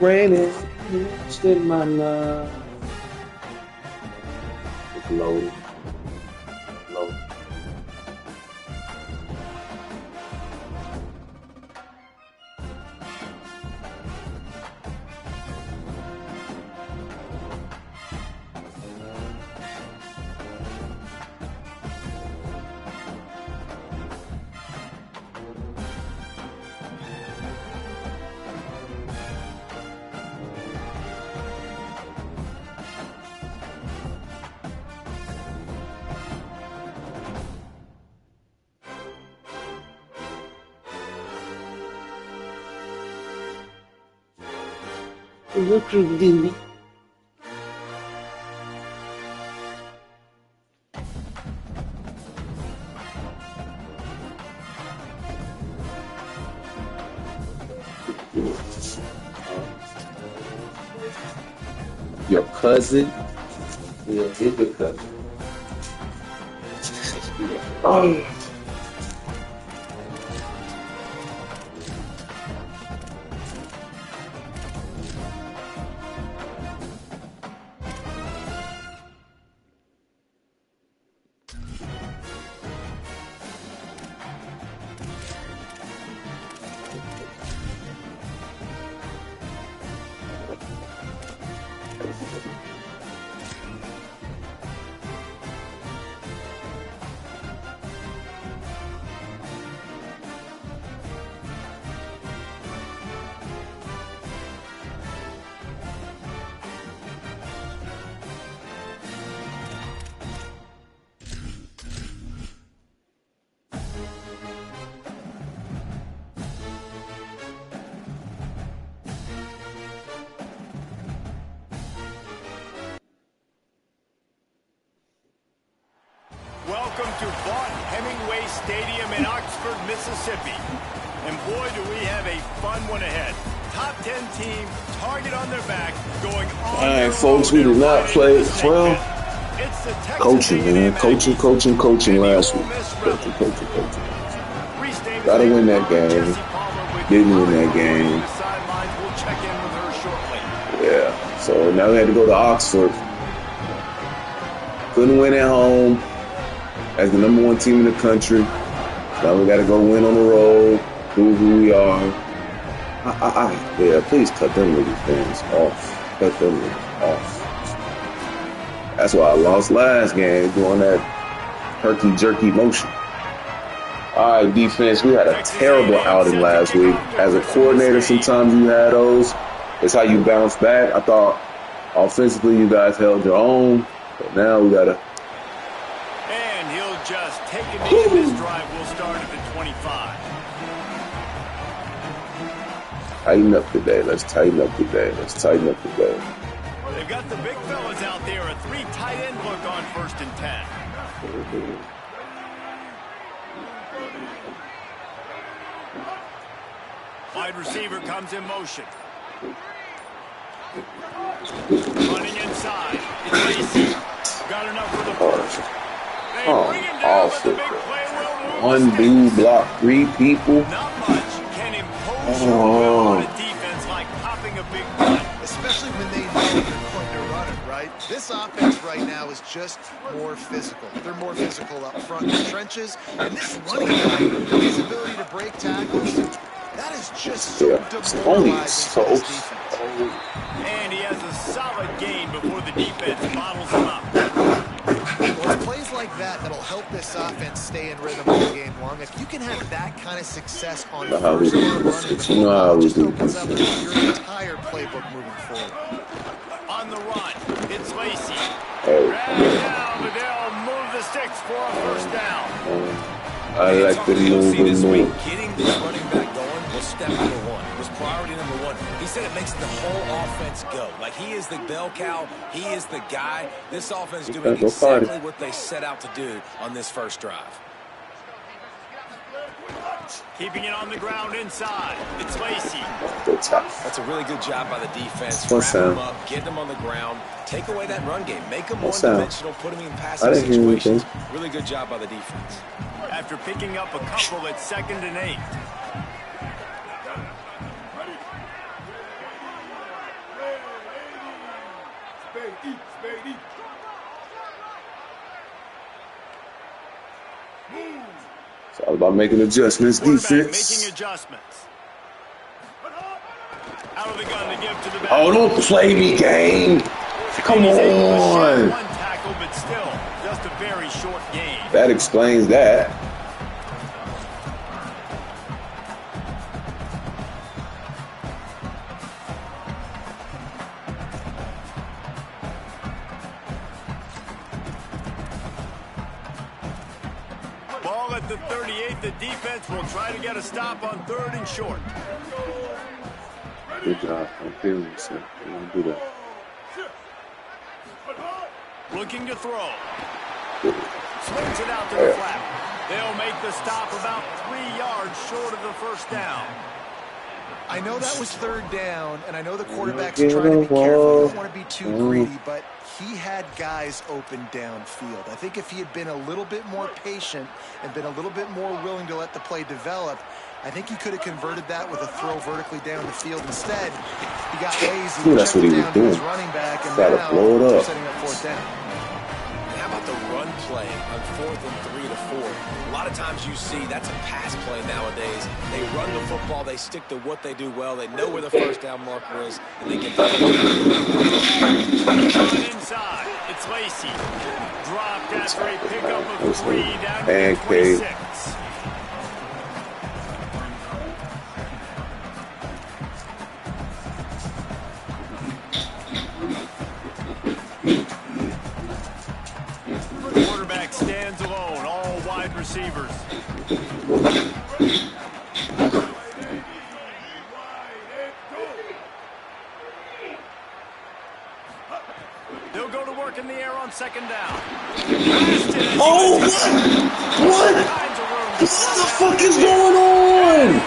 raining in my life. It's low. Low. Look at me. Your cousin? Yeah, he's your cousin. Oh. Welcome to Vaught-Hemingway Stadium in Oxford, Mississippi. And boy, do we have a fun one ahead. Top 10 team, target on their back, going on. All right, folks, we did not play well. Coaching, man. Coaching last week. Coaching. Gotta win that game. Didn't win that game. Yeah, so now we had to go to Oxford. Couldn't win at home as the #1 team in the country. Now we got to go win on the road, prove who we are. Yeah, please cut them little things off. Cut them off. That's why I lost last game, doing that herky-jerky motion. All right, defense, we had a terrible outing last week. As a coordinator, sometimes you had those. It's how you bounce back. I thought offensively you guys held your own, but now we got to... And he'll just take a knee. This drive will start at the 25. Tighten up today. Let's tighten up today. They've got the big fellas out there. A 3 tight end look on 1st and 10. Wide receiver comes in motion. Running inside. It's Lacey. Got enough for the first. They bring him down, but the big play will move. One dude blocked 3 people. Not much can impose your will on a defense like popping a big run. Especially when they know they're going to run it, right? This offense right now is just more physical. They're more physical up front in the trenches. And this running back, his ability to break tackles, that is just so demoralizing for this defense. And he has a solid gain before the defense bottles him up. Well, it's plays like that that'll help this offense stay in rhythm all game long. If you can have that kind of success on first down run, it just opens up your entire playbook moving forward. On the run, it's Lacey. Drag down, but they'll move the sticks for a first down. I like the move. Getting this running back going was step number 1. Was priority number 1. He said it makes the whole offense go. Like, he is the bell cow. He is the guy. This offense doing exactly what they set out to do on this first drive. Keeping it on the ground inside. It's Lacey. That's a really good job by the defense. Wrap them up, get them on the ground, take away that run game, make them one-dimensional, put them in passing situations. Really good job by the defense. After picking up a couple at 2nd and 8. It's all about making adjustments, defense. Making adjustments. Out of the gun to give to the back. Oh, don't play me, game. Come on. One tackle, but still, just a very short game. That explains that. Ball at the 38. The defense will try to get a stop on 3rd and short. Good job. I'm feeling it, sir. You want to do that. Looking to throw. Swings it out to the flat. They'll make the stop about 3 yards short of the first down. I know that was 3rd down, and I know the quarterback's trying to be careful. You don't want to be too greedy, but he had guys open downfield. I think if he had been a little bit more patient and been a little bit more willing to let the play develop, I think he could have converted that with a throw vertically down the field. Instead, he got lazy. Ooh, that's what he was doing. Running back, and now blow it up. Setting up 4th down. How about the run play on 4th and 3 to 4? A lot of times you see that's a pass play nowadays. They run the football. They stick to what they do well. They know where the first down marker is, and they get the inside. It's Lacey. Dropped after a pickup of 3 down to 26. Quarterback stands alone, all wide receivers. They'll go to work in the air on 2nd down. Oh, what? What the fuck is going on?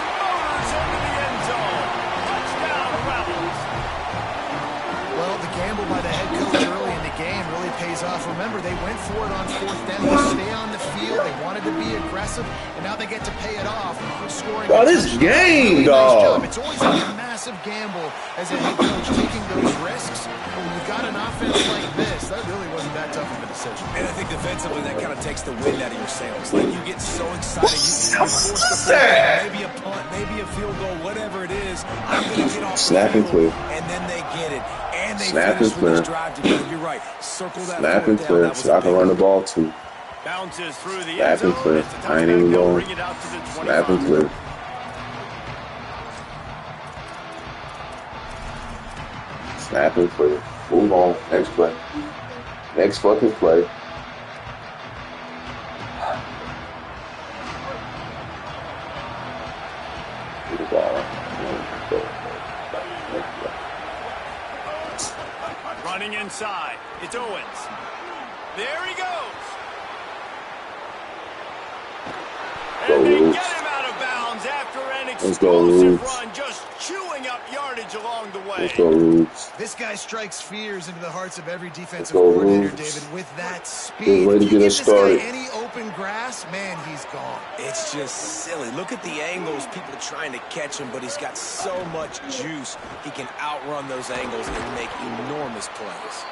Well, the gamble by the head coach early in the game really pays off. Remember, they went for it on 4th down to stay on the field. They wanted to be aggressive, and now they get to pay it off. Scoring. Oh, this game, dog. It's always a massive gamble as a head coach taking those risks. But when you've got an offense like this, that really wasn't that tough of a decision. And I think defensively, that kind of takes the wind out of your sails. Like, you get so excited. You force the play, maybe a punt, maybe a field goal, whatever it is. I'm going to get off Snap the and field, clear. and then they get it. And they Snap and finish with clear. this drive together. You're right. Circle that Snap and clear, so I can run the ball too. Bounces through the Snap and clear. I ain't even going. Snap and clear. Snap and clear. Move on. Next play. Next fucking play. Get the ball. Running inside. It's Owens. There he goes. And they get him out of bounds after an explosive run, just chewing up yardage along the way. Let's go, Rubes. This guy strikes fears into the hearts of every defensive coordinator, David, with that speed. Way to get us started. Any open grass, man, he's gone. It's just silly. Look at the angles, people trying to catch him, but he's got so much juice. He can outrun those angles and make enormous plays.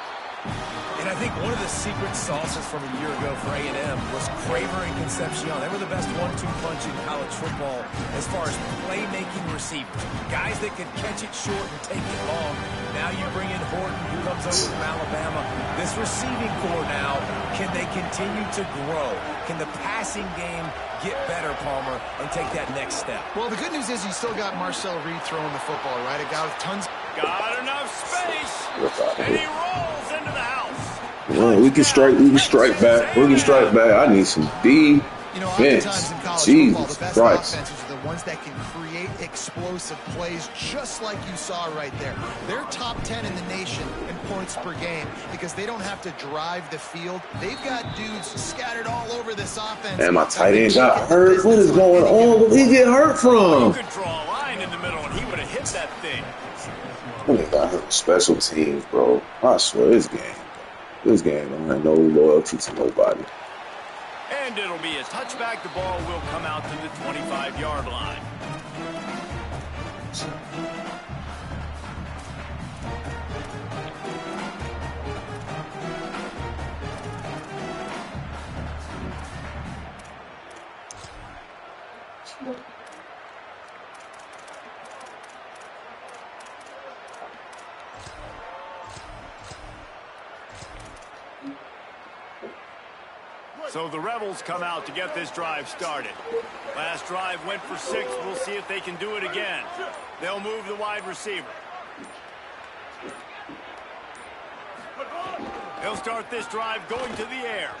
And I think one of the secret sauces from a year ago for A&M was Craver and Concepcion. They were the best 1-2 punch in college football as far as playmaking receivers. Guys that could catch it short and take it long. Now you bring in Horton, who comes over from Alabama. This receiving core now, can they continue to grow? Can the passing game get better, Palmer, and take that next step? Well, the good news is you still got Marcel Reed throwing the football, right? A guy with tons. Got enough space. And he rolls into the house. Well, we can strike back. We can strike back. I need some defense. You know, oftentimes in college football, the best offenses are the ones that can create explosive plays just like you saw right there. They're top 10 in the nation in points per game because they don't have to drive the field. They've got dudes scattered all over this offense. And my tight end got hurt. What is going on? Where did he get hurt from? You could draw a line in the middle and he would have hit that thing. They got hurt. Special teams, bro. I swear, this game don't have no loyalty to nobody. And it'll be a touchback. The ball will come out to the 25-yard line. So the Rebels come out to get this drive started. Last drive went for 6. We'll see if they can do it again. They'll move the wide receiver. He'll start this drive going to the air.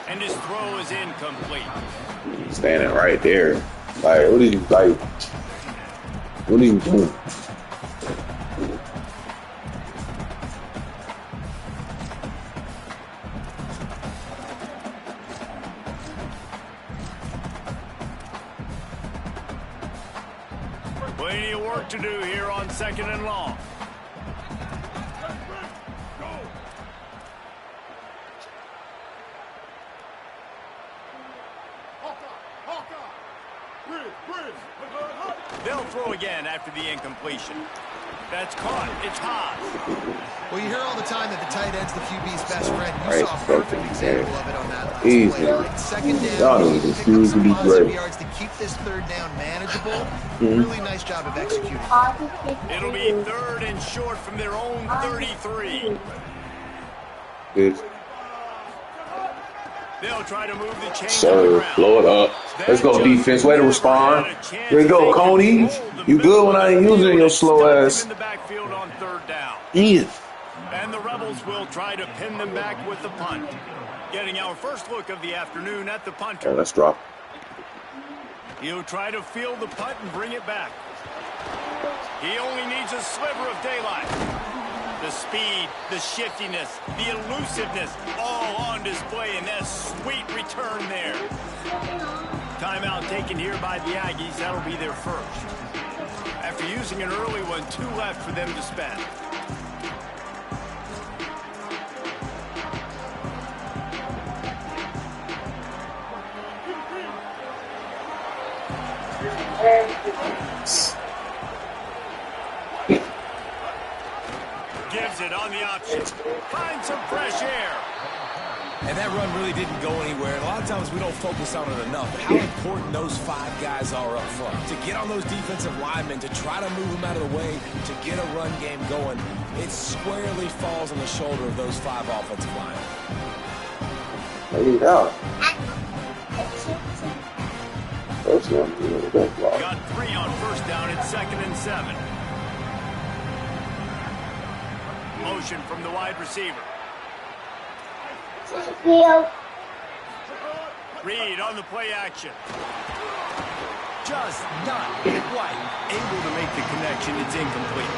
And his throw is incomplete. Standing right there. Like, what are you doing? Plenty of work to do here on 2nd and long. They'll throw again after the incompletion. That's caught. It's hot. Well, you hear all the time that the tight end's the QB's best friend. You saw a perfect example of it on that last Easy. play. Right? 2nd down, Y'all don't pick even up some be positive great. yards to keep this 3rd down manageable. Really nice job of executing. It'll be 3rd and short from their own 33. Good. They'll try to move the chains on the Sir, ground. blow it up. Let's go, defense. Way to respond. Here you go, Coney. You good when I ain't using your slow ass. In the backfield on 3rd down. Yeah. And the Rebels will try to pin them back with the punt. Getting our first look of the afternoon at the punter. Let's drop. He'll try to field the punt and bring it back. He only needs a sliver of daylight. The speed, the shiftiness, the elusiveness, all on display in that sweet return there. Timeout taken here by the Aggies. That'll be their first. After using an early one, 2 left for them to spend. Gives it on the option. Finds some fresh air. And that run really didn't go anywhere. And a lot of times we don't focus on it enough. But how important those 5 guys are up front. To get on those defensive linemen, to try to move them out of the way, to get a run game going, it squarely falls on the shoulder of those 5 offensive linemen. There you go. Got 3 on 1st down at 2nd and 7. Motion from the wide receiver. Reed on the play action. Just not quite able to make the connection. It's incomplete.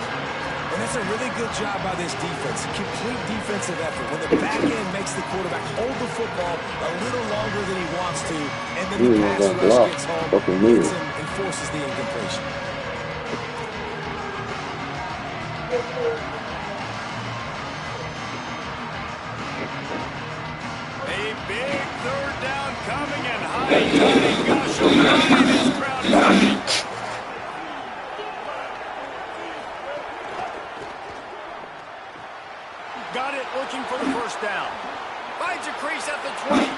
And that's a really good job by this defense. Complete defensive effort. When the back end makes the quarterback hold the football a little longer than he wants to, and then the pass rush gets home, hits him, and forces the incompletion. A big 3rd down coming, and high-time Gosh O'Brien is crowded. Got it, looking for the 1st down. Finds a crease at the 20.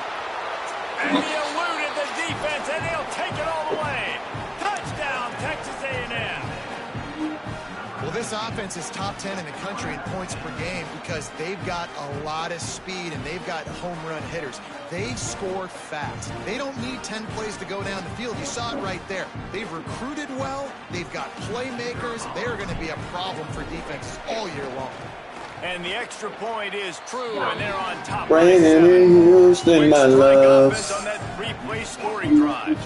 And he eluded the defense, and he'll take it all the way. Touchdown, Texas A&M. Well, this offense is top 10 in the country in points per game because they've got a lot of speed and they've got home run hitters. They score fast. They don't need 10 plays to go down the field. You saw it right there. They've recruited well. They've got playmakers. They're going to be a problem for defenses all year long. And the extra point is true, and they're on top. Brandon in Houston, my love. On that 3-play scoring drive.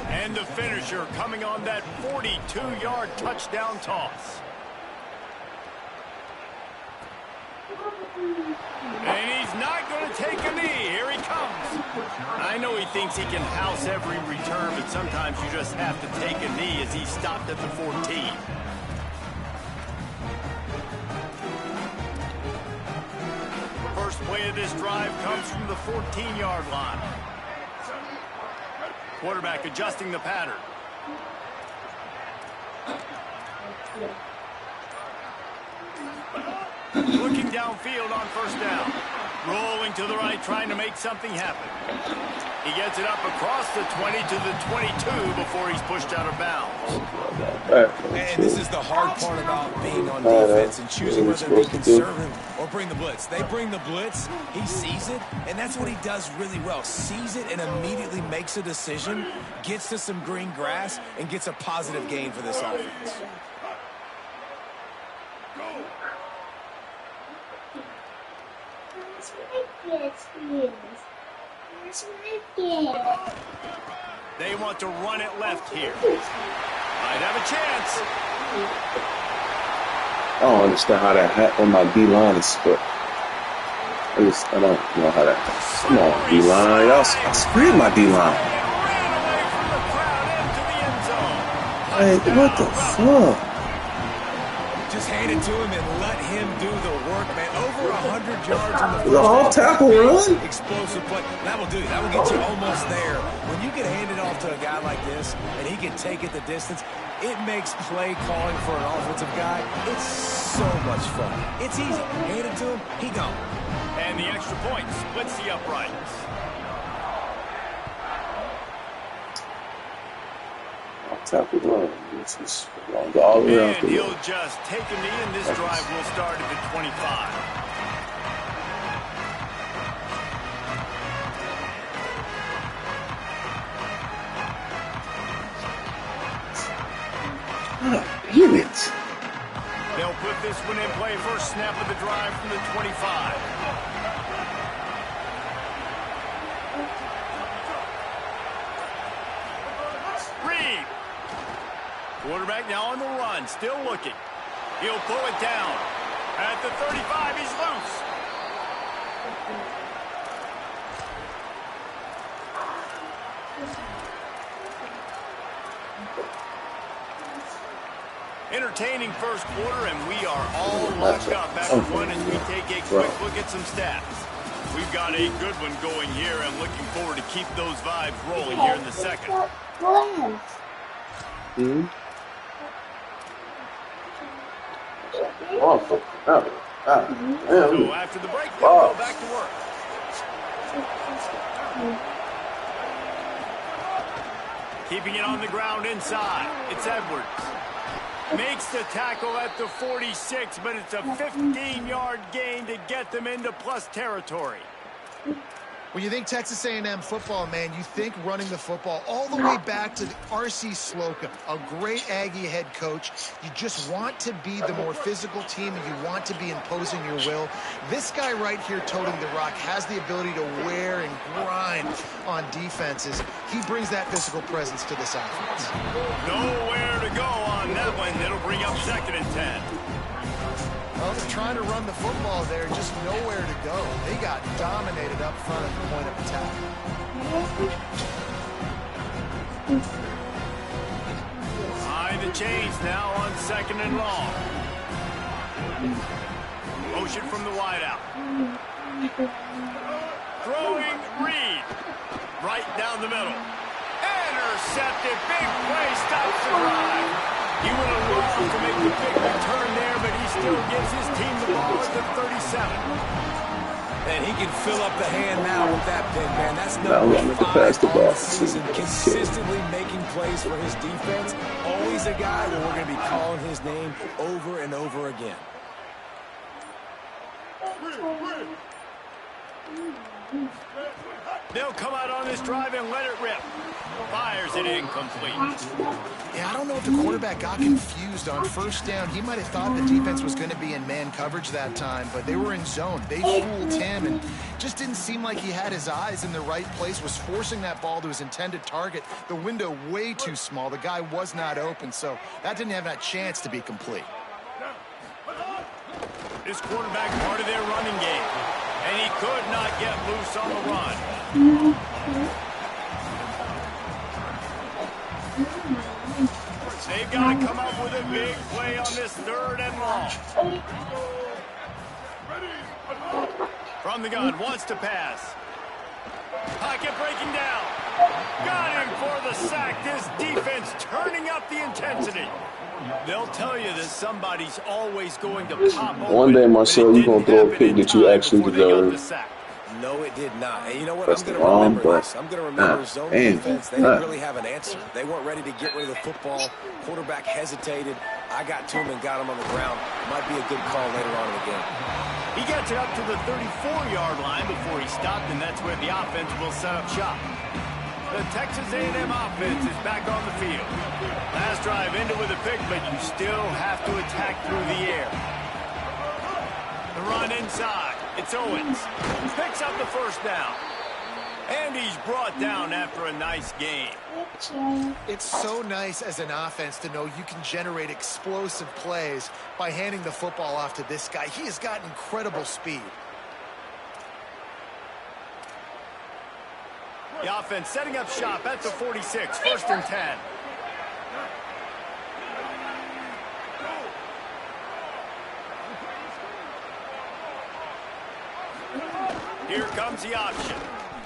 And the finisher coming on that 42-yard touchdown toss. And he's not going to take a knee. Here he comes. I know he thinks he can house every return, but sometimes you just have to take a knee as he stopped at the 14. First play of this drive comes from the 14-yard line. Quarterback adjusting the pattern. Looking downfield on 1st down. Rolling to the right, trying to make something happen. He gets it up across the 20 to the 22 before he's pushed out of bounds. And this is the hard part about being on defense and choosing whether to be conservative or bring the blitz. They bring the blitz, he sees it, and that's what he does really well. Sees it and immediately makes a decision, gets to some green grass, and gets a positive gain for this offense. They want to run it left here. Might have a chance. I don't understand how that hat on my D-line is split. I don't know how that. Come on, D-line. I spread my D-line. Hey, what the fuck? Just hand it to him and let him do the work, man. Over 100 yards in the first half. Tackle run. Explosive play. That will do it. That will get you almost there. When you can hand it off to a guy like this and he can take it the distance, it makes play calling for an offensive guy. It's so much fun. It's easy. Hand it to him, he gone. And the extra point splits the uprights. Tackle run. This is all around. And he'll just take a knee, and this drive will start at the 25. Damn it. They'll put this one in play. First snap of the drive from the 25. Reed. Quarterback now on the run, still looking. He'll pull it down. At the 35, he's loose. Entertaining first quarter, and we are all locked up back to one as we take a quick look at some stats. We've got a good one going here. I'm looking forward to keep those vibes rolling here in the second. So after the break, they'll go back to work. Keeping it on the ground inside. It's Edwards. Makes the tackle at the 46, but it's a 15-yard gain to get them into plus territory. When you think Texas A&M football, man, you think running the football all the way back to R.C. Slocum, a great Aggie head coach. You just want to be the more physical team, and you want to be imposing your will. This guy right here toting the rock has the ability to wear and grind on defenses. He brings that physical presence to this offense. Nowhere to go on that one. It'll bring up 2nd and 10. Well, they're trying to run the football there, just nowhere to go. They got dominated up front at the point of attack. High the chains now on 2nd and long. Motion from the wideout. Throwing Reed. Right down the middle. Intercepted. Big play. Stops the drive. He would have loved to make the big return there, but he still gives his team the ball at the 37. And he can fill up the hand now with that pick, man. That's number 5 on the season. Consistently making plays for his defense. Always a guy that we're going to be calling his name over and over again. They'll come out on this drive and let it rip. Fires it incomplete. Yeah, I don't know if the quarterback got confused on first down. He might have thought the defense was going to be in man coverage that time, but they were in zone. They fooled him and just didn't seem like he had his eyes in the right place, was forcing that ball to his intended target. The window way too small. The guy was not open, so that didn't have that chance to be complete. This quarterback part of their running game, and he could not get loose on the run. They've got to come up with a big play on this 3rd and long. From the gun, wants to pass. Pocket breaking down. Got him for the sack. This defense turning up the intensity. They'll tell you that somebody's always going to pop open. One day, Marcel, you're going to throw a pick that you actually deserve. No, it did not. And you know what? Press I'm the going to wrong remember button. this. I'm going to remember zone defense. They didn't really have an answer. They weren't ready to get rid of the football. Quarterback hesitated. I got to him and got him on the ground. Might be a good call later on in the game. He gets it up to the 34-yard line before he stopped, and that's where the offense will set up shop. The Texas A&M offense is back on the field. Last drive ended with a pick, but you still have to attack through the air. The run inside. It's Owens. Picks up the first down. And he's brought down after a nice game. It's so nice as an offense to know you can generate explosive plays by handing the football off to this guy. He has got incredible speed. The offense setting up shop at the 46, 1st and 10. Here comes the option.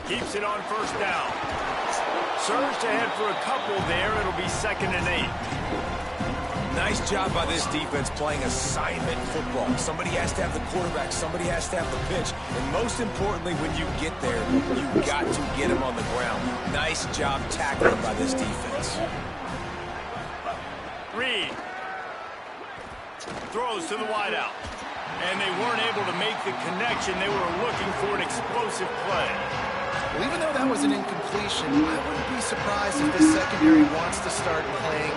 Keeps it on 1st down. Surged ahead for a couple there. It'll be 2nd and 8. Nice job by this defense playing assignment football. Somebody has to have the quarterback. Somebody has to have the pitch. And most importantly, when you get there, you've got to get him on the ground. Nice job tackling by this defense. Reed throws to the wideout. And they weren't able to make the connection. They were looking for an explosive play. Well, even though that was an incompletion, I wouldn't be surprised if this secondary wants to start playing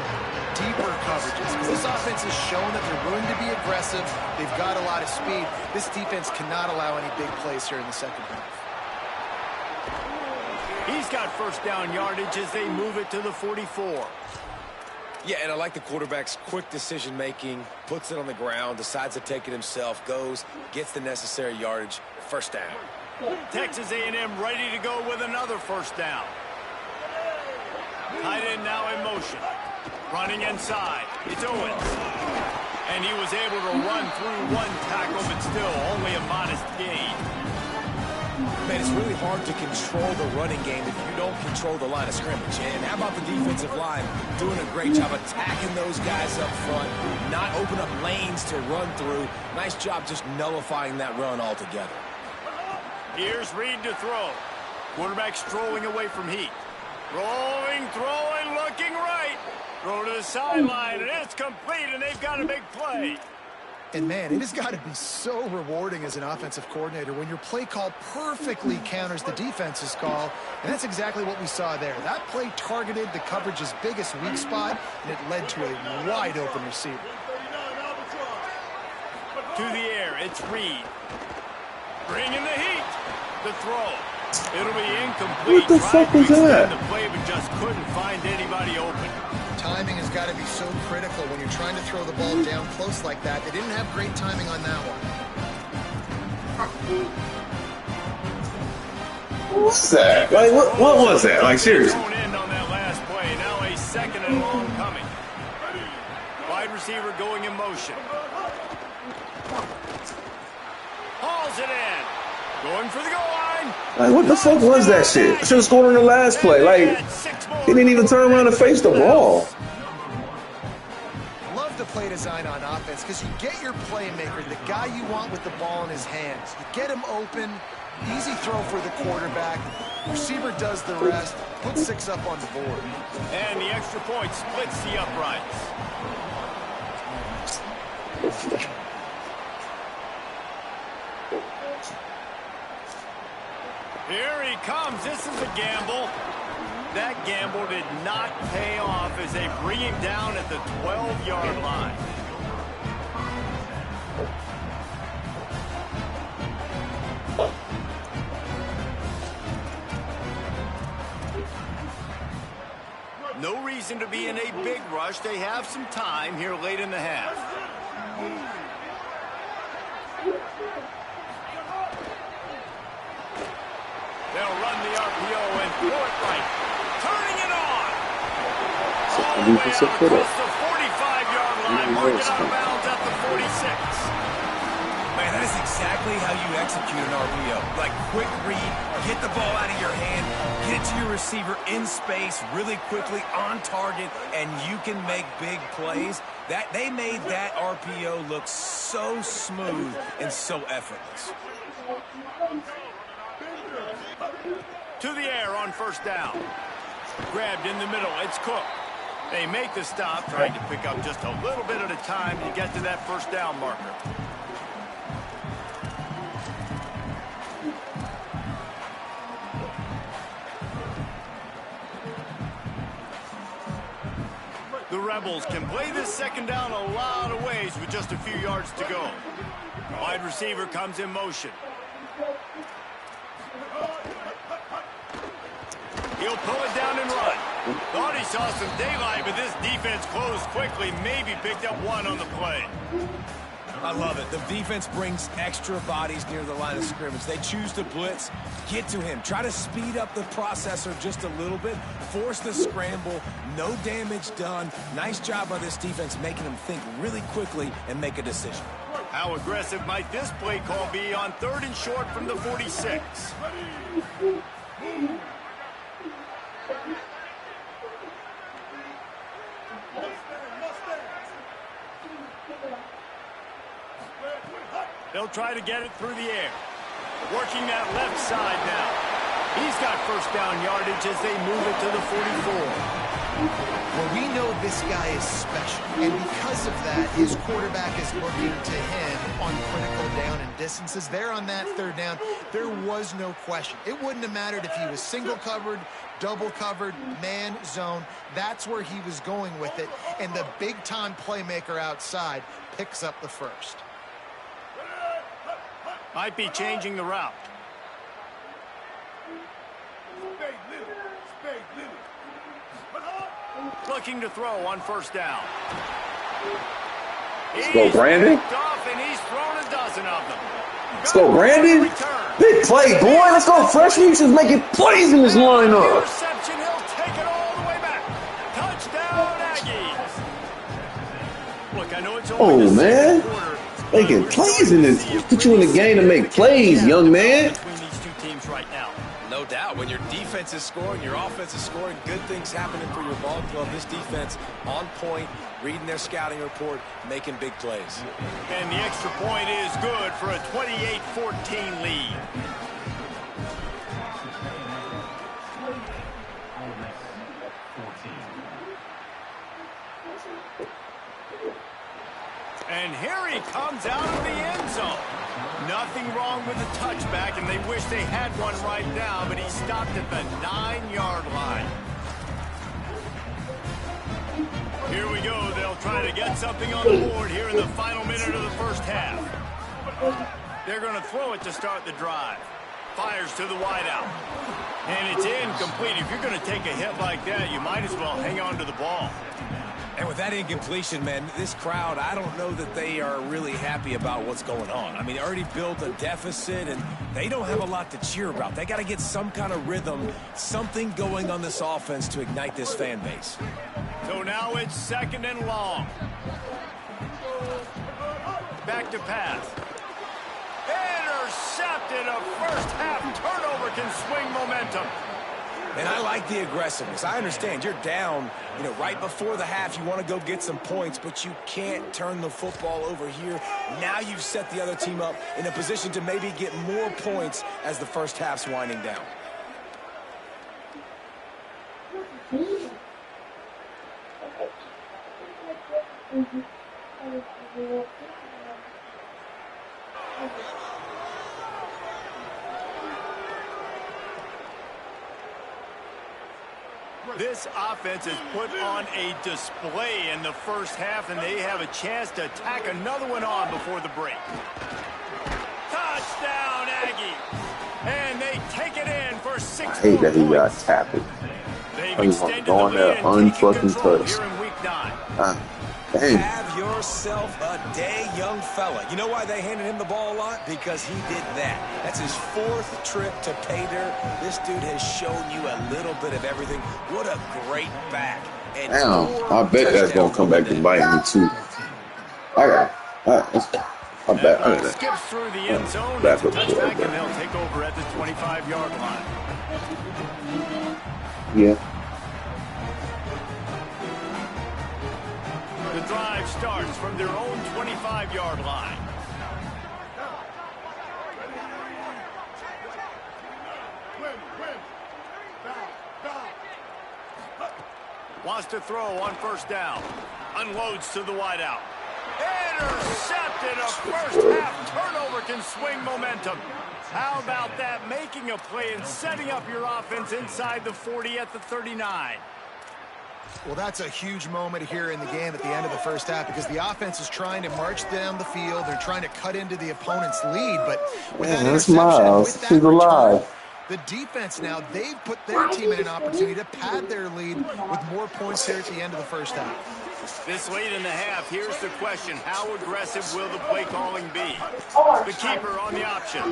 deeper coverages. Because this offense has shown that they're willing to be aggressive. They've got a lot of speed. This defense cannot allow any big plays here in the second half. He's got 1st down yardage as they move it to the 44. Yeah, and I like the quarterback's quick decision-making, puts it on the ground, decides to take it himself, goes, gets the necessary yardage, 1st down. Texas A&M ready to go with another 1st down. Tight end now in motion. Running inside. It's Owens. And he was able to run through one tackle, but still only a modest gain. Man, it's really hard to control the running game if you don't control the line of scrimmage. And how about the defensive line doing a great job attacking those guys up front, not open up lanes to run through. Nice job just nullifying that run altogether. Here's Reed to throw. Quarterback strolling away from Heat. Rolling, throwing, looking right. Throw to the sideline, and it's complete, and they've got a big play. And, man, it has got to be so rewarding as an offensive coordinator when your play call perfectly counters the defense's call, and that's exactly what we saw there. That play targeted the coverage's biggest weak spot, and it led to a wide-open receiver. To the air, it's Reed. Bringing the heat. The throw. It'll be incomplete. What the fuck was that? The play, but just couldn't find anybody open. Timing has got to be so critical when you're trying to throw the ball down close like that. They didn't have great timing on that one. What's that? Like, what was that? Like, seriously. Thrown in on that last play. Now a 2nd and long coming. Wide receiver going in motion. Hauls it in. Going for the goal line. Like, what the fuck was that shit? I should have scored on the last play. Like, he didn't even turn around and face the ball. Love the play design on offense because you get your playmaker, the guy you want with the ball in his hands. You get him open, easy throw for the quarterback. Receiver does the rest, put 6 up on the board. And the extra point splits the uprights. Here he comes. This is a gamble. That gamble did not pay off as they bring him down at the 12-yard line. No reason to be in a big rush. They have some time here late in the half. They'll run the RPO and throw it right. Turning it on. All the way out across the 45-yard line. Mark it out of bounds at the 46. Man, that is exactly how you execute an RPO. Like, quick read, get the ball out of your hand, get it to your receiver in space really quickly on target, and you can make big plays. They made that RPO look so smooth and so effortless. To the air on first down. Grabbed in the middle. It's Cook. They make the stop, trying to pick up just a little bit at a time to get to that first down marker. The Rebels can play this second down a lot of ways with just a few yards to go. Wide receiver comes in motion. He'll pull it down and run. Thought he saw some daylight, but this defense closed quickly. Maybe picked up one on the play. I love it. The defense brings extra bodies near the line of scrimmage. They choose to blitz, get to him, try to speed up the processor just a little bit, force the scramble, no damage done. Nice job by this defense making them think really quickly and make a decision. How aggressive might this play call be on 3rd and short from the 46? They'll try to get it through the air. Working that left side now. He's got first down yardage as they move it to the 44. Well, we know this guy is special, and because of that, his quarterback is looking to him on critical down and distances. There on that 3rd down, there was no question. It wouldn't have mattered if he was single covered, double covered, man, zone. That's where he was going with it, and the big-time playmaker outside picks up the first. Might be changing the route. Looking to throw on first down. Let's go, Brandon. And he's thrown a dozen of them. Let's go, Brandon. Big play, boy. Let's go, freshman. You should make it plays in this lineup. Reception. He'll take it all the way back. Touchdown, Aggies. Look, I know it's only the second quarter. Making plays in this. Put you in the game to make plays, young man. Between these two teams right now. No doubt. When your defense is scoring, your offense is scoring, good things happening for your ball club. This defense on point, reading their scouting report, making big plays. And the extra point is good for a 28-14 lead. And here he comes out of the end zone. Nothing wrong with the touchback, and they wish they had one right now, but he stopped at the 9-yard line. Here we go. They'll try to get something on the board here in the final minute of the first half. They're going to throw it to start the drive. Fires to the wideout. And it's incomplete. If you're going to take a hit like that, you might as well hang on to the ball. And with that incompletion, man, this crowd, I don't know that they are really happy about what's going on. I mean, they already built a deficit, and they don't have a lot to cheer about. They got to get some kind of rhythm, something going on this offense to ignite this fan base. So now it's 2nd and long. Back to pass. Intercepted. A first-half turnover can swing momentum. And I like the aggressiveness. I understand you're down, right before the half. You want to go get some points, but you can't turn the football over here. Now you've set the other team up in a position to maybe get more points as the first half's winding down. This offense has put on a display in the first half, and they have a chance to tack another one on before the break. Touchdown, Aggie! And they take it in for 6 I hate that he got tackled. They've He's extended go on the there lead and taken unfucking control touch. here in week 9. Dang. Have yourself a day, young fella. You know why they handed him the ball a lot? Because he did that. That's his 4th trip to pay dirt. This dude has shown you a little bit of everything. What a great back. And Damn, I bet that's gonna come back to bite me too. I bet. Skips through the end zone. Back It's a up touchback, forward, and they'll take over at the 25-yard line. Yeah. The drive starts from their own 25-yard line. toss to throw on first down. Unloads to the wideout. Intercepted. A first-half turnover can swing momentum. How about that? Making a play and setting up your offense inside the 40 at the 39. Well, that's a huge moment here in the game at the end of the first half because the offense is trying to march down the field. They're trying to cut into the opponent's lead, but with that interception, with that return, the defense now, they've put their team in an opportunity to pad their lead with more points here at the end of the first half. This late in the half, here's the question. How aggressive will the play calling be? The keeper on the option.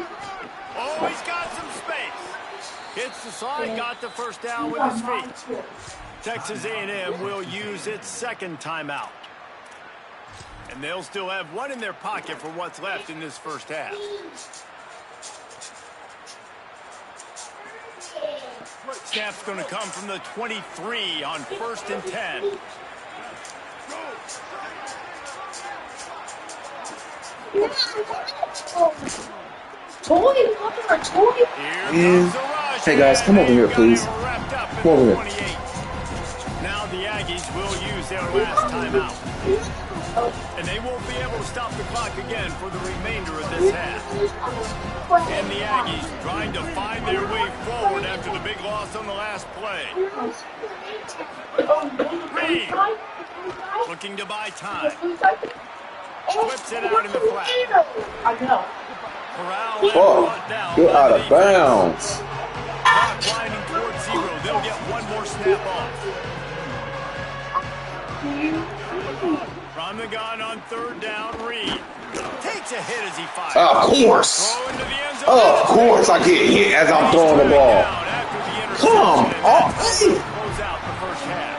Oh, he's got some space. Hits the slide, got the first down with his feet. Texas A&M will use its second timeout. And they'll still have one in their pocket for what's left in this first half. Snap's going to come from the 23 on 1st and 10. Hey guys, come over here, please. Come over here. Now the Aggies will use their last timeout. And they won't be able to stop the clock again for the remainder of this half. And the Aggies trying to find their way forward after the big loss on the last play. Reed looking to buy time. Flips it out in the flat. Oh, get out of bounds. Clock winding towards 0. They'll get one more snap off. From the gun on 3rd down, Reed takes a hit as he fires. Of course. Of course I get hit as I'm throwing the ball. Come on. Close out the first half.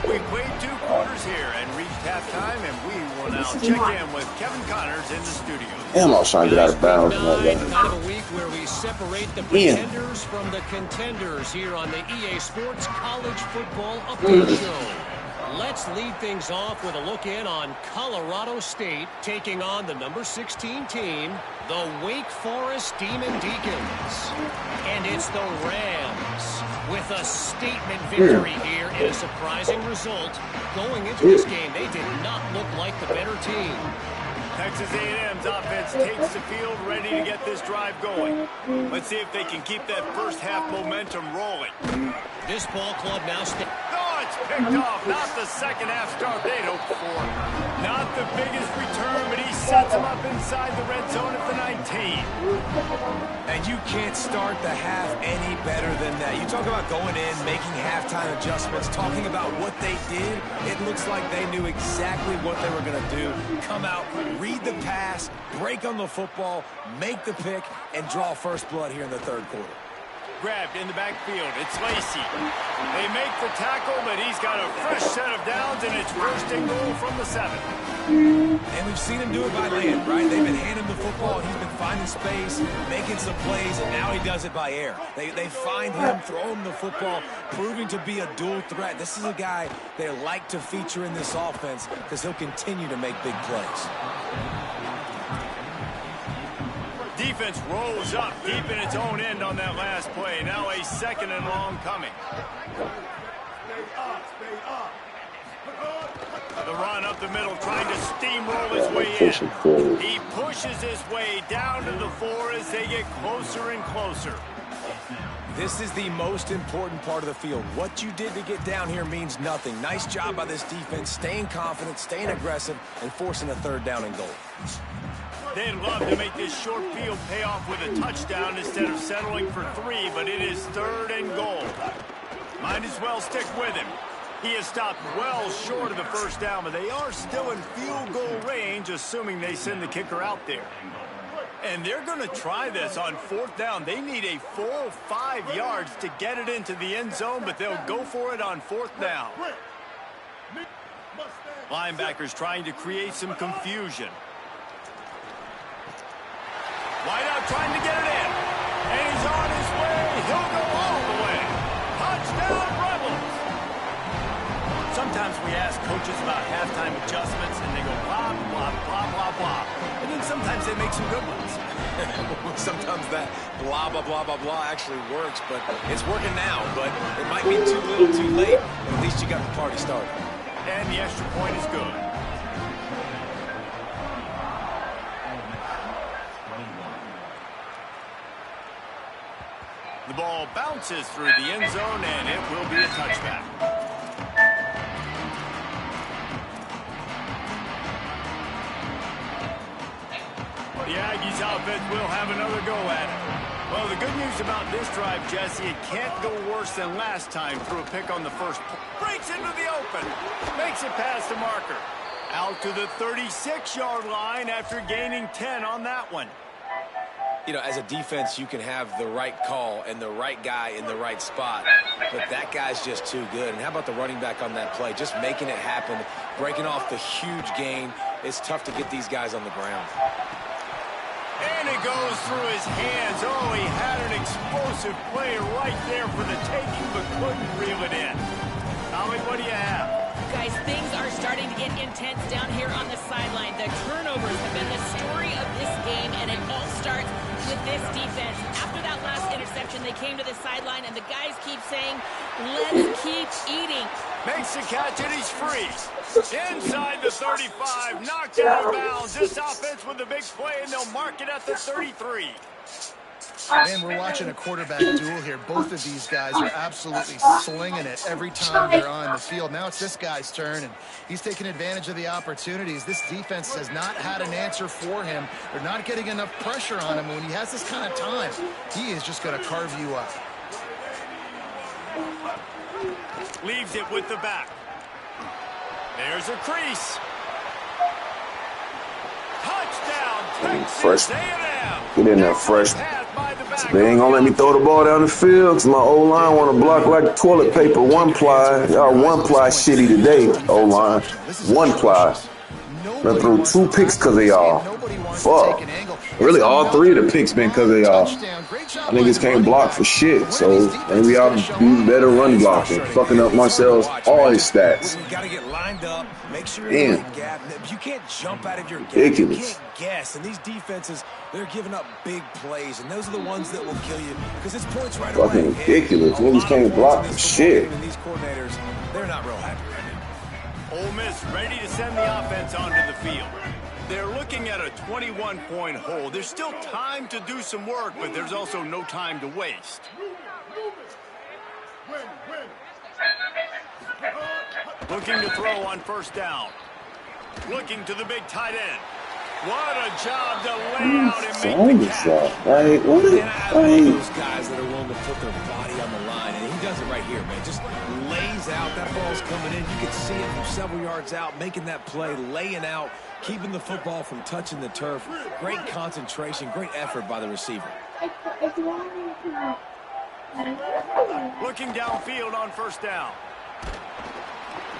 We played 2 quarters here and reached halftime, and we will now check in with Kevin Connors in the studio. Damn, I was trying to get out of bounds. Kind of a week where we separate the pretenders from the contenders here on the EA Sports College Football Update Show. Let's lead things off with a look in on Colorado State taking on the number 16 team, the Wake Forest Demon Deacons. And it's the Rams with a statement victory here in a surprising result. Going into this game, they did not look like the better team. Texas A&M's offense takes the field, ready to get this drive going. Let's see if they can keep that first half momentum rolling. This ball club now it's picked off. Not the second half start they'd hoped for. Not the biggest return, but he sets them up inside the red zone at the 19. And you can't start the half any better than that. You talk about going in, making halftime adjustments, talking about what they did. It looks like they knew exactly what they were going to do. Come out, read the pass, break on the football, make the pick, and draw first blood here in the 3rd quarter. Grabbed in the backfield. It's Lacey. They make the tackle, but he's got a fresh set of downs, and it's 1st and goal from the 7. And we've seen him do it by land, right? They've been handing him the football, and he's been finding space, making some plays, and now he does it by air. They find him, throw him the football, proving to be a dual threat. This is a guy they like to feature in this offense because he'll continue to make big plays. Defense rolls up deep in its own end on that last play. Now a 2nd and long coming. The run up the middle, trying to steamroll his way in. He pushes his way down to the 4 as they get closer and closer. This is the most important part of the field. What you did to get down here means nothing. Nice job by this defense, staying confident, staying aggressive, and forcing a 3rd down and goal. They'd love to make this short field pay off with a touchdown instead of settling for 3, but it is 3rd and goal. Might as well stick with him. He has stopped well short of the first down, but they are still in field goal range, assuming they send the kicker out there. And they're going to try this on 4th down. They need a full 5 yards to get it into the end zone, but they'll go for it on 4th down. Linebackers trying to create some confusion. Wideout trying to get it in. And he's on his way. He'll go all the way. Touchdown, Rebels. sometimes we ask coaches about halftime adjustments, and they go blah, blah, blah, blah, blah. And then sometimes they make some good ones. Sometimes that blah, blah, blah, blah, blah actually works, but it's working now. But it might be too little too late. At least you got the party started. And the extra point is good. The ball bounces through the end zone, and it will be a touchback. The Aggies offense will have another go at it. Well, the good news about this drive, Jesse, it can't go worse than last time. Threw a pick on the first. Breaks into the open. Makes it past the marker. Out to the 36-yard line after gaining 10 on that one. You know, as a defense, you can have the right call and the right guy in the right spot, but that guy's just too good. And how about the running back on that play? Just making it happen, breaking off the huge gain. It's tough to get these guys on the ground. And it goes through his hands. Oh, he had an explosive play right there for the taking, but couldn't reel it in. Tommy, what do you have? Guys, things are starting to get intense down here on the sideline. The turnovers have been the story of this game, and it all starts with this defense. After that last interception, they came to the sideline, and the guys keep saying, let's keep eating. Makes the catch, and he's free. Inside the 35, knocked out of bounds. This offense with a big play, and they'll mark it at the 33. Man, we're watching a quarterback duel here. Both of these guys are absolutely slinging it every time they're on the field. Now it's this guy's turn, and he's taking advantage of the opportunities. This defense has not had an answer for him. They're not getting enough pressure on him. When he has this kind of time, he is just going to carve you up. Leaves it with the back. There's a crease. Touchdown, Texas A&M. Get in there fresh. They ain't gonna let me throw the ball down the field because my O-line want to block like toilet paper. One ply. Y'all one ply shitty today, O-line. One ply. Run through 2 picks because of y'all. Fuck. Really, all 3 of the picks been because of y'all. I niggas can't block for shit, so maybe y'all do better run blocking. Fucking up Marcel's all his stats. You gotta get lined up, make sure Damn. you're in gap. You can't jump out of your gap. Ridiculous. You can't guess. And these defenses, they're giving up big plays, and those are the ones that will kill you because it's points right away. Fucking ridiculous. Niggas can't block for shit. And these coordinators, they're not real happy right now. Ole Miss ready to send the offense onto the field. They're looking at a 21-point hole. There's still time to do some work, but there's also no time to waste. Looking to throw on first down. Looking to the big tight end. What a job to lay out and make the catch. Like, what? And I love those guys that are willing to put their body on the line, and he does it right here, man. Just lays out. That ball's coming in. You can see it from several yards out, making that play, laying out, keeping the football from touching the turf. Great concentration, great effort by the receiver. Looking downfield on first down.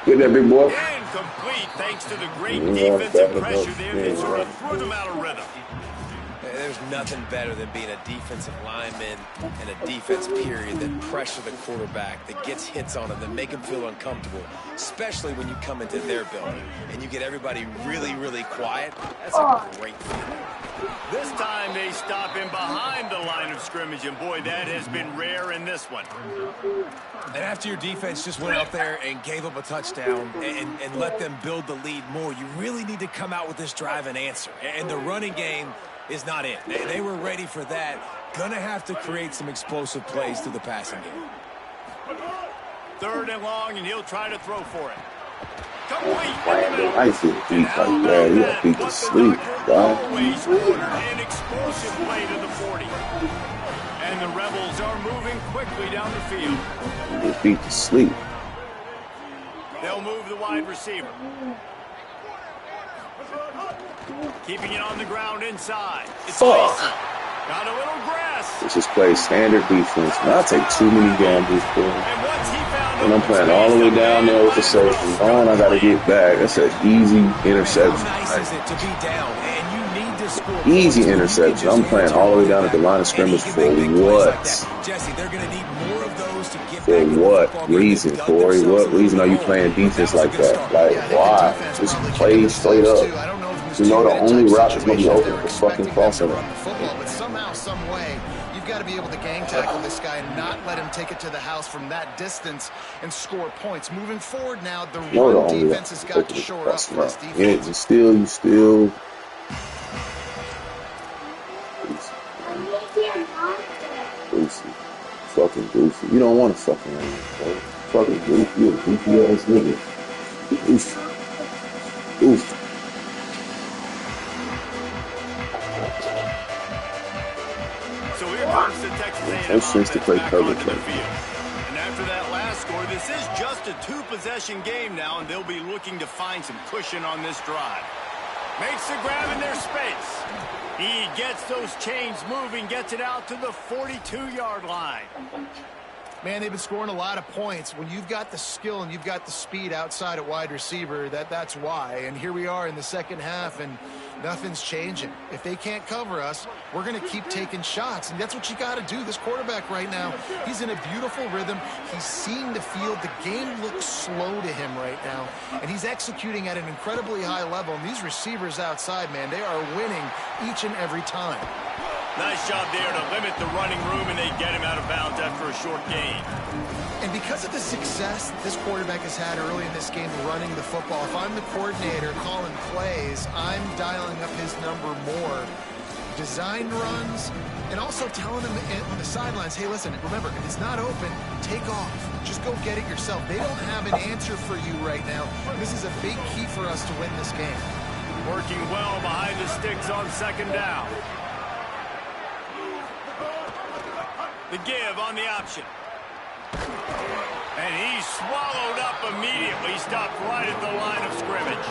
Get that big boy. Incomplete thanks to the great defensive pressure there that sort of threw them out of rhythm. There's nothing better than being a defensive lineman and a defense period that pressure the quarterback, that gets hits on him, that make him feel uncomfortable, especially when you come into their building and you get everybody really, really quiet. That's a great feeling. This time they stop him behind the line of scrimmage, and boy, that has been rare in this one. And after your defense just went out there and gave up a touchdown and let them build the lead more, you really need to come out with this drive and answer. And the running game is not it. They were ready for that. Gonna have to create some explosive plays through the passing game. 3rd and long, and he'll try to throw for it. Complete. I feel beat like that. You got beat to sleep, dog. Always ordered an explosive play to the 40. And the Rebels are moving quickly down the field. You get beat to sleep. They'll move the wide receiver. Keeping it on the ground inside. It's icy. Got a little grass. Let's just play standard defense. Man, I'll take too many gambles, bro. And once he found And I'm playing all the way down there with the safety. I gotta get back. That's an easy interception. How nice is it to be down? And you need to just scored Easy points. interception. I'm playing all the way down at the line of scrimmage for what? Jesse, they're going to need more of those to get For what reason, Corey? What reason are you playing defense like that? Like, why? Just play straight up. You know the only route is going to be open for fucking crossing it. But somehow, some way, you've got to be able to gang tackle this guy and not let him take it to the house from that distance and score points. Moving forward now, the run defense has got to shore up for this defense. Yeah, you still. Goofy. Fucking goofy. You don't want to fucking run, bro. Fucking goofy. You're a goofy ass nigga. Goofy. So here comes the Texas A&M offense to play coverage. And after that last score, this is just a two-possession game now, and they'll be looking to find some cushion on this drive. Makes the grab in their space. He gets those chains moving, gets it out to the 42-yard line. Man, they've been scoring a lot of points. When you've got the skill and you've got the speed outside at wide receiver, that's why. And here we are in the second half, and nothing's changing. If they can't cover us, we're going to keep taking shots, and that's what you got to do. This quarterback right now, he's in a beautiful rhythm. He's seeing the field. The game looks slow to him right now, and he's executing at an incredibly high level. And these receivers outside, man, they are winning each and every time. Nice job there to limit the running room, and they get him out of bounds after a short gain. And because of the success this quarterback has had early in this game running the football, if I'm the coordinator calling plays, I'm dialing up his number more. Design runs, and also telling him on the sidelines, hey, listen, remember, if it's not open, take off. Just go get it yourself. They don't have an answer for you right now. This is a big key for us to win this game. Working well behind the sticks on second down. The give on the option. And he's swallowed up immediately. Stopped right at the line of scrimmage.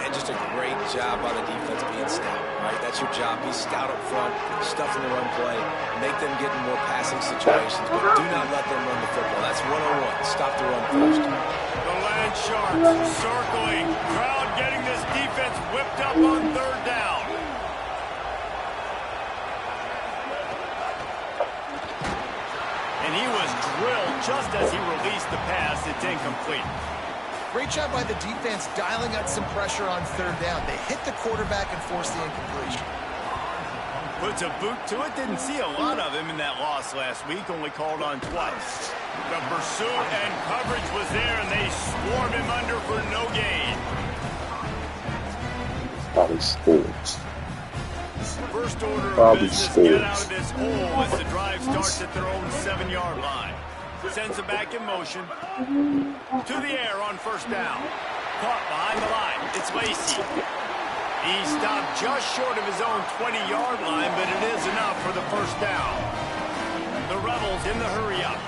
And just a great job by the defense being stout, right? That's your job. Be stout up front, stuff in the run play, make them get in more passing situations, but do not let them run the football. That's 101. Stop the run first. The Land Sharks circling. Crowd getting this defense whipped up on third down. And he was drilled just as he released the pass. It's incomplete. Great job by the defense dialing out some pressure on third down. They hit the quarterback and forced the incompletion. Puts a boot to it. Didn't see a lot of him in that loss last week. Only called on twice. The pursuit and coverage was there, and they swarm him under for no gain. Probably scores. First order of Probably business, scores. get out of this hole as the drive starts at their own 7-yard line. Sends it back in motion. To the air on first down. Caught behind the line. It's Lacey. He stopped just short of his own 20-yard line, but it is enough for the first down. The Rebels in the hurry-up.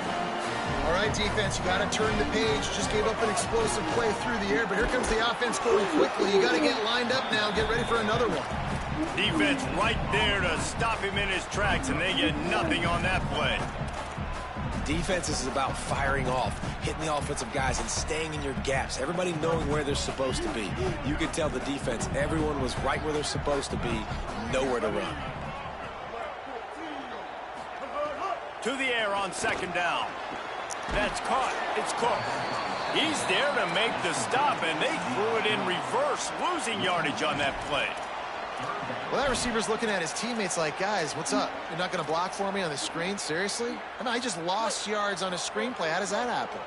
All right, defense, you got to turn the page. Just gave up an explosive play through the air, but here comes the offense going quickly. You got to get lined up now. Get ready for another one. Defense right there to stop him in his tracks, and they get nothing on that play. Defense is about firing off, hitting the offensive guys, and staying in your gaps. Everybody knowing where they're supposed to be. You could tell the defense, everyone was right where they're supposed to be, nowhere to run. To the air on second down. That's caught. It's Cook. He's there to make the stop, and they threw it in reverse, losing yardage on that play. Well, that receiver's looking at his teammates like, guys, what's up? You're not going to block for me on the screen? Seriously? I mean, I just lost yards on a screenplay. How does that happen?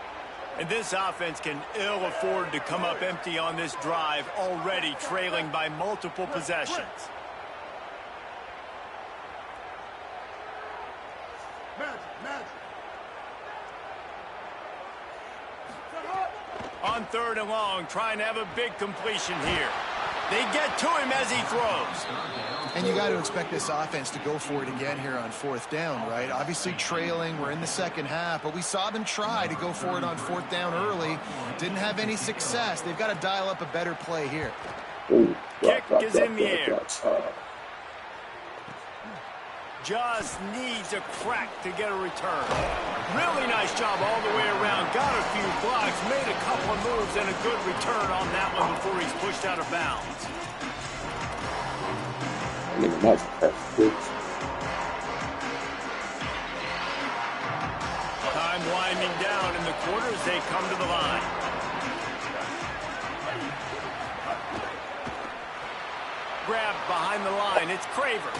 And this offense can ill afford to come up empty on this drive, already trailing by multiple possessions. On third and long, trying to have a big completion here. They get to him as he throws. And you got to expect this offense to go for it again here on fourth down, right? Obviously trailing. We're in the second half, but we saw them try to go for it on fourth down early. Didn't have any success. They've got to dial up a better play here. Ooh, Kick is in the air. Just needs a crack to get a return. Really nice job all the way around. Got a few blocks, made a couple of moves, and a good return on that one before he's pushed out of bounds. Nice pass. Time winding down in the quarter as they come to the line. Grabbed behind the line. It's Craver.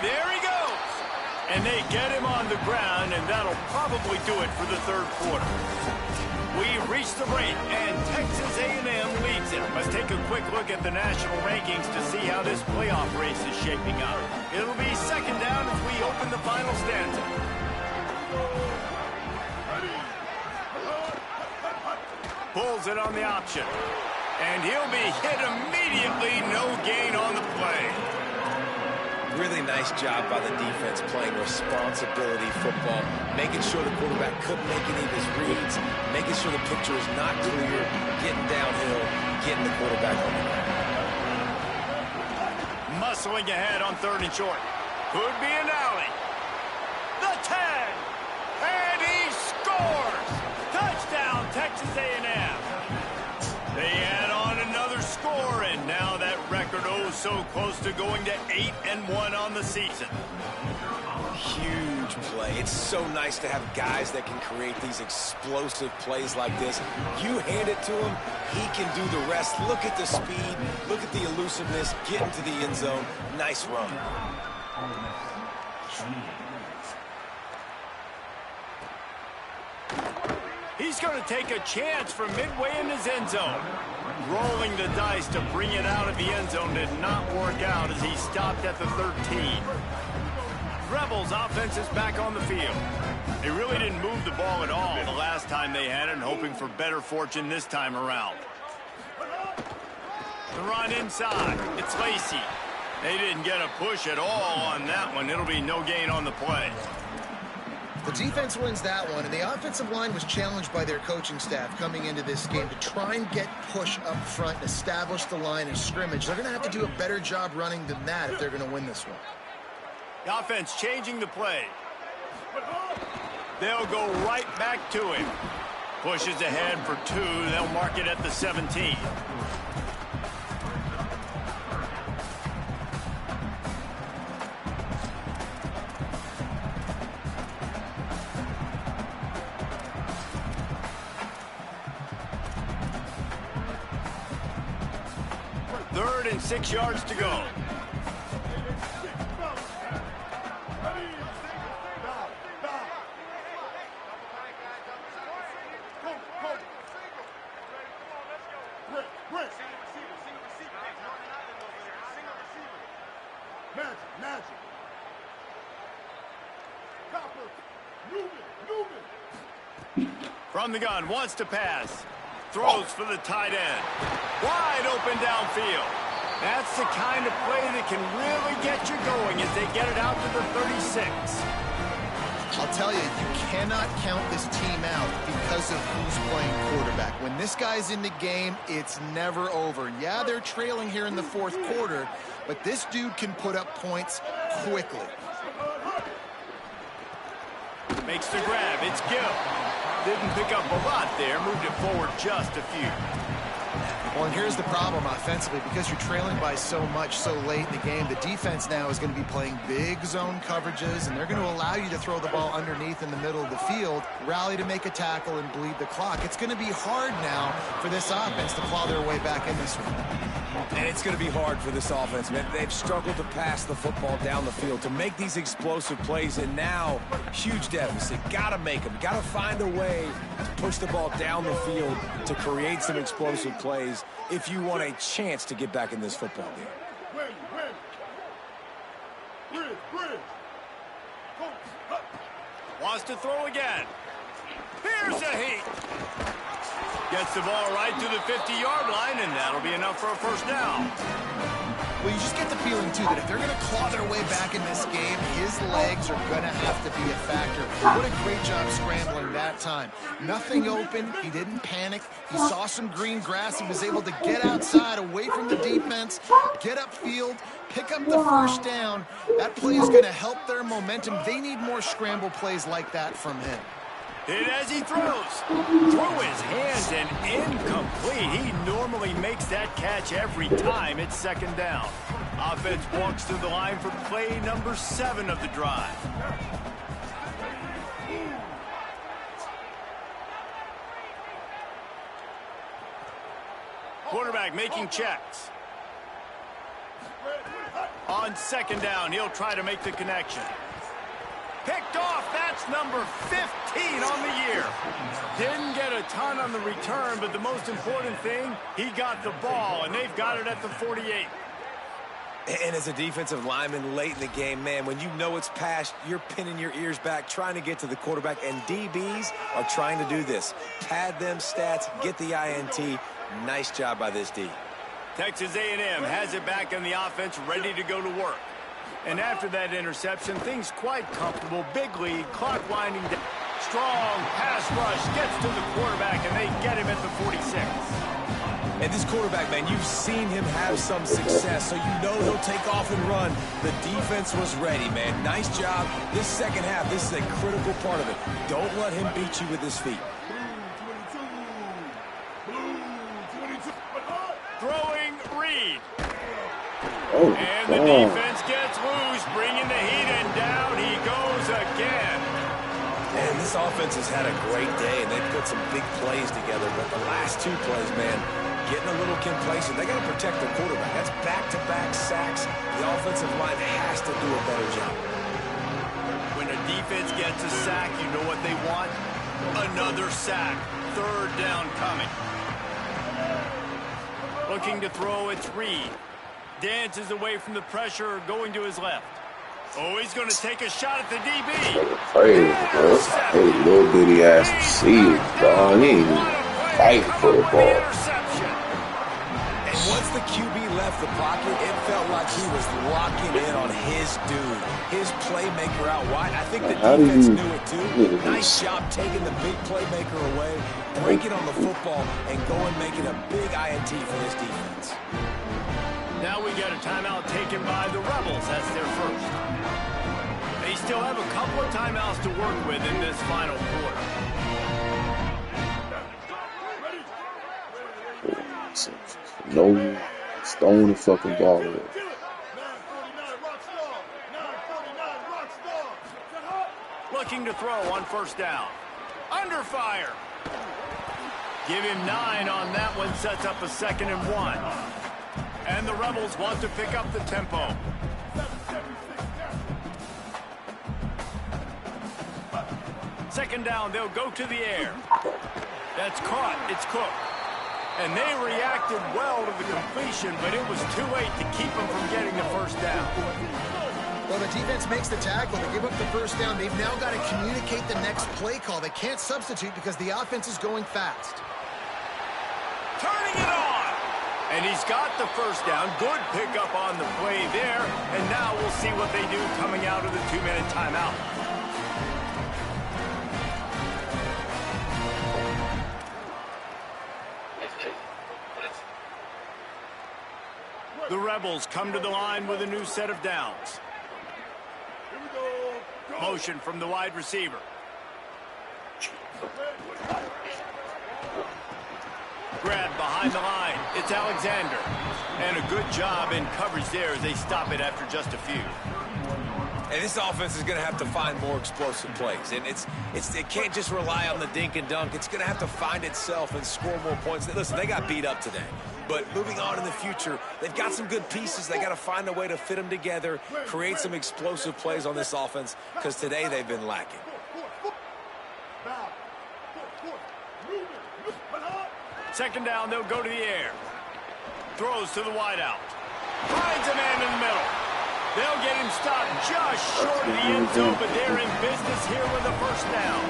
There he goes. And they get him on the ground, and that'll probably do it for the third quarter. We've reached the break, and Texas A&M leads it. Let's take a quick look at the national rankings to see how this playoff race is shaping up. It'll be second down as we open the final stanza. Pulls it on the option. And he'll be hit immediately. No gain on the play. Really nice job by the defense playing responsibility football, making sure the quarterback couldn't make any of his reads, making sure the picture is not clear, getting downhill, getting the quarterback on the ground. Muscling ahead on third and short. Could be an alley. The 10. And he scores. Touchdown, Texas A&M. They add on another score, and now that record so close to going to 8-1 on the season. Huge play. It's so nice to have guys that can create these explosive plays like this. You hand it to him, he can do the rest. Look at the speed, look at the elusiveness, get into the end zone. Nice run. He's going to take a chance from midway in his end zone. Rolling the dice to bring it out of the end zone did not work out as he stopped at the 13. Rebels offense is back on the field. They really didn't move the ball at all the last time they had it, and hoping for better fortune this time around. The run inside. It's Lacey. They didn't get a push at all on that one. It'll be no gain on the play. The defense wins that one, and the offensive line was challenged by their coaching staff coming into this game to try and get push up front and establish the line of scrimmage. They're going to have to do a better job running than that if they're going to win this one. The offense changing the play. They'll go right back to him. Pushes ahead for 2. They'll mark it at the 17. Third and 6 yards to go. From the gun, wants to pass. Throws for the tight end. Wide open downfield. That's the kind of play that can really get you going as they get it out to the 36. I'll tell you, you cannot count this team out because of who's playing quarterback. When this guy's in the game, it's never over. Yeah, they're trailing here in the fourth quarter, but this dude can put up points quickly. Makes the grab. It's Gill. Didn't pick up a lot there. Moved it forward just a few. Well, and here's the problem offensively. Because you're trailing by so much so late in the game, the defense now is going to be playing big zone coverages, and they're going to allow you to throw the ball underneath in the middle of the field, rally to make a tackle, and bleed the clock. It's going to be hard now for this offense to claw their way back in this one. And it's going to be hard for this offense, man. They've struggled to pass the football down the field, to make these explosive plays, and now, huge deficit. Got to make them. Got to find a way to push the ball down the field to create some explosive plays if you want a chance to get back in this football game. Wants to throw again. Here's a heat. Gets the ball right to the 50-yard line, and that'll be enough for a first down. Well, you just get the feeling, too, that if they're going to claw their way back in this game, his legs are going to have to be a factor. What a great job scrambling that time. Nothing open. He didn't panic. He saw some green grass. He was able to get outside, away from the defense, get upfield, pick up the first down. That play is going to help their momentum. They need more scramble plays like that from him. Hit as he throws. Through his hands and incomplete. He normally makes that catch every time it's second down. Offense walks to the line for play number 7 of the drive. Quarterback making checks. On second down, he'll try to make the connection. Picked off. That's number 15 on the year. Didn't get a ton on the return, but the most important thing, he got the ball, and they've got it at the 48. And as a defensive lineman late in the game, man, when you know it's past, you're pinning your ears back, trying to get to the quarterback, and DBs are trying to do this. Pad them stats, get the INT. Nice job by this D. Texas A&M has it back in the offense, ready to go to work. And after that interception, things quite comfortable. Big lead, clock winding down. Strong pass rush, gets to the quarterback, and they get him at the 46. And this quarterback, man, you've seen him have some success, so you know he'll take off and run. The defense was ready, man. Nice job. This second half, this is a critical part of it. Don't let him beat you with his feet. Throwing Reed. Oh, and the defense gets loose, bringing the heat, and down he goes again. And this offense has had a great day, and they've put some big plays together. But the last 2 plays, man, getting a little complacent. They got to protect their quarterback. That's back-to-back sacks. The offensive line has to do a better job. When a defense gets a sack, you know what they want? Another sack. Third down coming. Looking to throw, it's Reed. Dances away from the pressure, going to his left. Oh, he's going to take a shot at the DB. Crazy, bro. Hey, little bitty ass receivers, dog. He ain't even fighting for the ball. And once the QB left the pocket, it felt like he was locking in on his dude, his playmaker out wide. I think the defense knew it too. Nice job taking the big playmaker away, breaking on the football, and going making a big INT for this defense. Now we get a timeout taken by the Rebels. That's their first. They still have a couple of timeouts to work with in this final quarter. No, throwing the fucking ball away. Looking to throw on first down. Under fire. Give him 9 on that one. Sets up a 2nd and 1. And the Rebels want to pick up the tempo. Second down, they'll go to the air. That's caught. It's Cook. And they reacted well to the completion, but it was too late to keep them from getting the first down. Well, the defense makes the tackle. They give up the first down. They've now got to communicate the next play call. They can't substitute because the offense is going fast. Turning it on. And he's got the first down. Good pickup on the play there. And now we'll see what they do coming out of the 2-minute timeout. The Rebels come to the line with a new set of downs. Motion from the wide receiver. Grab behind the line. It's Alexander. And a good job in coverage there as they stop it after just a few. And this offense is going to have to find more explosive plays. And it can't just rely on the dink and dunk. It's going to have to find itself and score more points. Listen, they got beat up today. But moving on in the future, they've got some good pieces. They got to find a way to fit them together, create some explosive plays on this offense, because today they've been lacking. Second down, they'll go to the air. Throws to the wideout. Finds a man in the middle. They'll get him stopped just short of the end zone, but they're in business here with a first down.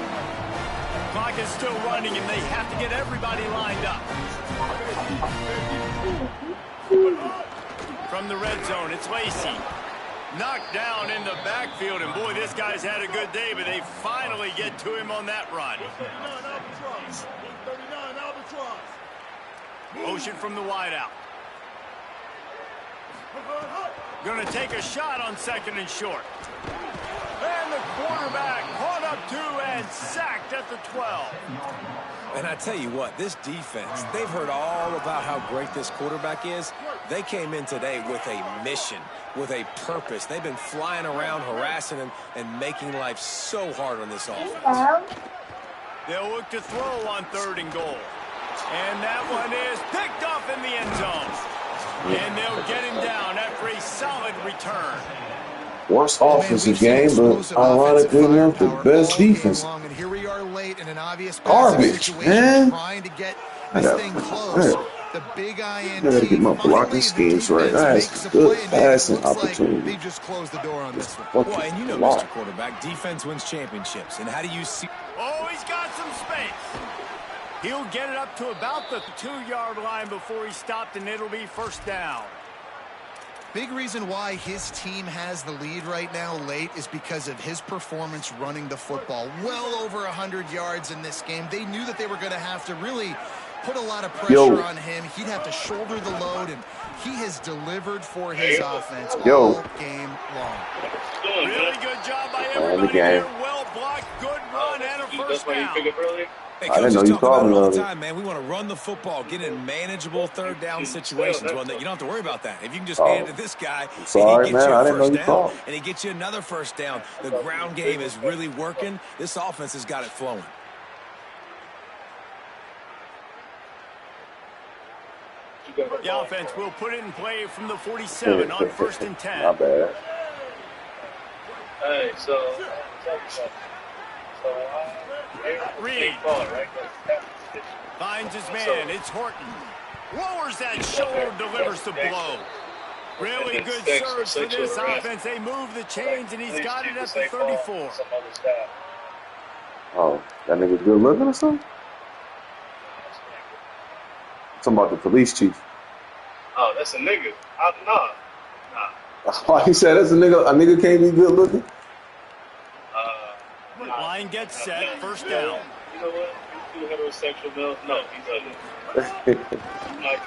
Clock is still running, and they have to get everybody lined up. From the red zone, it's Lacey. Knocked down in the backfield, and boy, this guy's had a good day, but they finally get to him on that run. Motion from the wideout. Going to take a shot on 2nd and short. And the quarterback caught up 2 and sacked at the 12. And I tell you what, this defense, they've heard all about how great this quarterback is. They came in today with a mission, with a purpose. They've been flying around, harassing him, and making life so hard on this offense. They'll look to throw on 3rd and goal. And that one is picked off in the end zone. And they'll get him down after a solid return. Worst offensive game, but ironically enough, the best defense. And here we are late in an obvious Garbage, man. trying to get this thing close. The big INT. I gotta get my blocking schemes right. I had some good passing opportunity. They just closed the door on this one. Well, and you know, Mr. Quarterback, defense wins championships. And how do you see? Oh, he's got some space. He'll get it up to about the 2-yard line before he stopped, and it'll be 1st down. Big reason why his team has the lead right now late is because of his performance running the football. Well over 100 yards in this game. They knew that they were going to have to really put a lot of pressure on him. He'd have to shoulder the load, and he has delivered for his offense all game long. Really good job by everybody there. Well blocked, good run, and a 1st down. Hey, I didn't know you called me all the time, man. We want to run the football, get in manageable 3rd down situations. Well, you don't have to worry about that. If you can just hand it to this guy, sorry, and he gets you a I didn't know first you down, called. and he gets you another 1st down. The ground game is really working. This offense has got it flowing. The offense will put it in play from the 47 on 1st and 10. Not bad. Hey, so Reed finds his man. It's Horton. Lowers that shoulder, delivers the blow. Really good serve for this offense. They move the chains, and he's got it at the 34. Oh, that nigga good looking or something? Talking about the police chief. Oh, that's a nigga. Nah. Why he said that's a nigga? A nigga can't be good looking? Line gets set. 1st down. You know what? You heterosexual males? No, he's ugly.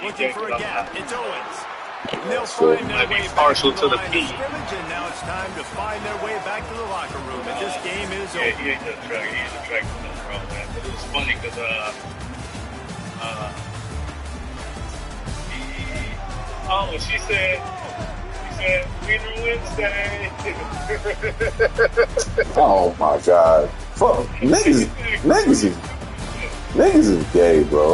Looking for a gap. It's Owens. And they'll Sure. find their Might be way back partial to to the the line P. of scrimmage, and now it's time to find their way back to the locker room. And this game is Yeah, over. he ain't attractive enough, bro, man. But it was funny because she said Wiener Wednesday. Oh my God. Fuck. Niggas is gay, bro.